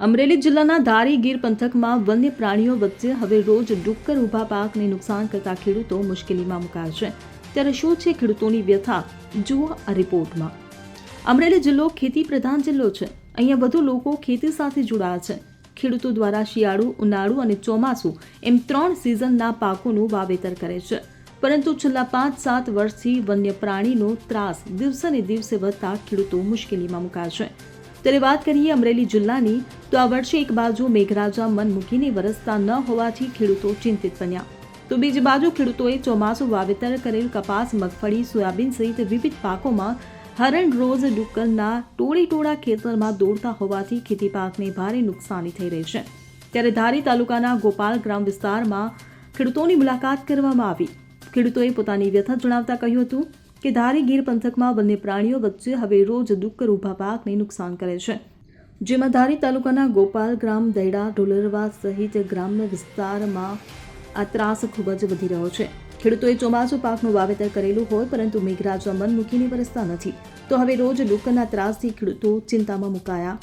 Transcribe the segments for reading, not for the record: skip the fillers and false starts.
અમરેલી જિલ્લાના ધારી ગીર પંથકમાં વન્ય પ્રાણીઓ વચ્ચે હવે રોજ ડુક્કર ઊભા પાકને નુકસાન કરતા ખેડૂતો મુશ્કેલીમાં મુકાયા છે. ત્યારે શું છે ખેડૂતોની વ્યથા? જુઓ આ રિપોર્ટમાં. અમરેલી જિલ્લો ખેતી પ્રધાન જિલ્લો છે. અહીંયા વધુ લોકો ખેતી સાથે જોડાયા છે. ખેડૂતો દ્વારા શિયાળુ, ઉનાળુ અને ચોમાસું એમ 3 સિઝનના પાકોનું વાવેતર કરે છે. પરંતુ છેલ્લા 5-7 વર્ષથી વન્ય પ્રાણીનો ત્રાસ દિવસે ને દિવસે વધતા ખેડૂતો મુશ્કેલીમાં મુકાયા છે. ત્યારે વાત કરીએ અમરેલી જિલ્લાની, તો આ વર્ષે એક બાજુ મેઘરાજા મન મૂકીને વરસતા ન હોવાથી ખેડૂતો ચિંતિત બન્યા, તો બીજી બાજુ ખેડૂતોએ ચોમાસું વાવેતર કરેલ કપાસ, મગફળી, સોયાબીન સહિત વિવિધ પાકોમાં હરણ રોજ ડુક્કરના ટોળા ખેતરમાં દોડતા હોવાથી ખેતી પાકને ભારે નુકસાની થઈ રહી છે. ત્યારે ધારી તાલુકાના ગોપાલ ગ્રામ વિસ્તારમાં ખેડૂતોની મુલાકાત કરવામાં આવી. ખેડૂતોએ પોતાની વ્યથા જણાવતા કહ્યું હતું કે ધારી ગીર પંથકમાં વન્ય પ્રાણીઓ વચ્ચે હવે રોજ ડુક્કર ઊભા પાકને નુકસાન કરે છે. જેમાં ધારી તાલુકાના ગોપાલ ગ્રામ, દૈડા, ઢોલરવા સહિત ગ્રામ્ય વિસ્તારમાં આ ત્રાસ ખૂબ જ વધી રહ્યો છે. ખેડૂતોએ ચોમાસુ પાકનું વાવેતર કરેલું હોય, પરંતુ મેઘરાજા મન મૂકીને વરસતા નથી, તો હવે રોજ ડુક્કરના ત્રાસથી ખેડૂતો ચિંતામાં મુકાયા.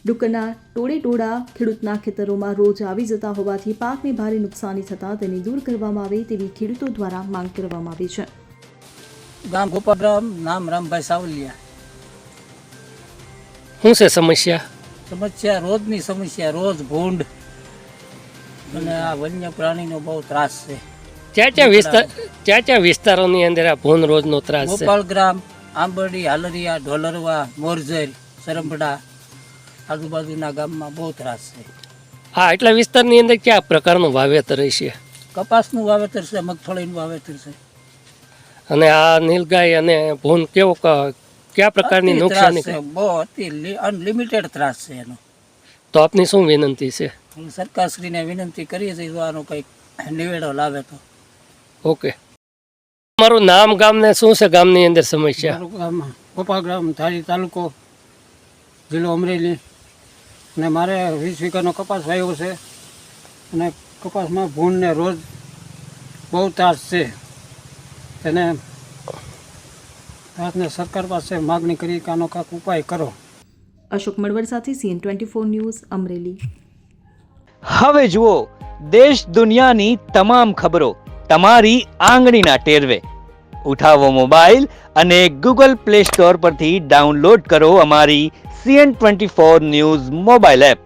ડુક્કરના ટોળા ખેડૂતના ખેતરોમાં રોજ આવી જતા હોવાથી પાકને ભારે નુકસાની થતાં તેને દૂર કરવામાં આવે તેવી ખેડૂતો દ્વારા માંગ કરવામાં આવી છે. ગામ ગોપાલ ગ્રામ, નામ રામભાઈ સાવલિયા. શું છે સમસ્યા? રોજની સમસ્યા, રોજ ભૂંડ અને આ વન્ય પ્રાણીનો બહુ ત્રાસ છે. ક્યાં વિસ્તારોની અંદર આ ભૂન રોજનો ત્રાસ છે? ગોપાલ ગ્રામ, આંબરડી, હાલરિયા, ઢોલરવા, મોરજર, સરંબડા, આજુબાજુના ગામમાં બહુ ત્રાસ છે. હા, એટલા વિસ્તારની અંદર કયા પ્રકારનું વાવેતર છે? કપાસનું વાવેતર છે, મગફળીનું વાવેતર છે. અને આ નીલગાય અને ભૂન કયા પ્રકારની નુકસાની છે? બહુ અનલિમિટેડ ત્રાસ છે એનો. તો આપની શું વિનંતી છે? સરકારશ્રીને વિનંતી કરીએ છીએ જો આનો કંઈક નિવેડો લાવે તો. ઓકે. તમારું નામ, ગામને શું છે ગામની અંદર સમસ્યા? ગોપાલ ગ્રામ, ધારી તાલુકો, જિલ્લો અમરેલી. અને મારે 20 વીઘાનો કપાસ વાવ્યો છે અને કપાસમાં ભૂંડને રોજ બહુ ત્રાસ છે. તેને ત્રાસને સરકાર પાસે માગણી કરી કે આનો કાંઈક ઉપાય કરો. અશોક મડવર સાથે CN24 ન્યૂઝ, અમરેલી. હવે જુઓ દેશ દુનિયાની તમામ ખબરો તમારી આંગળીના ટેરવે. ઉઠાવો મોબાઈલ અને Google Play Store પરથી ડાઉનલોડ કરો અમારી CN24 ન્યૂઝ મોબાઈલ એપ.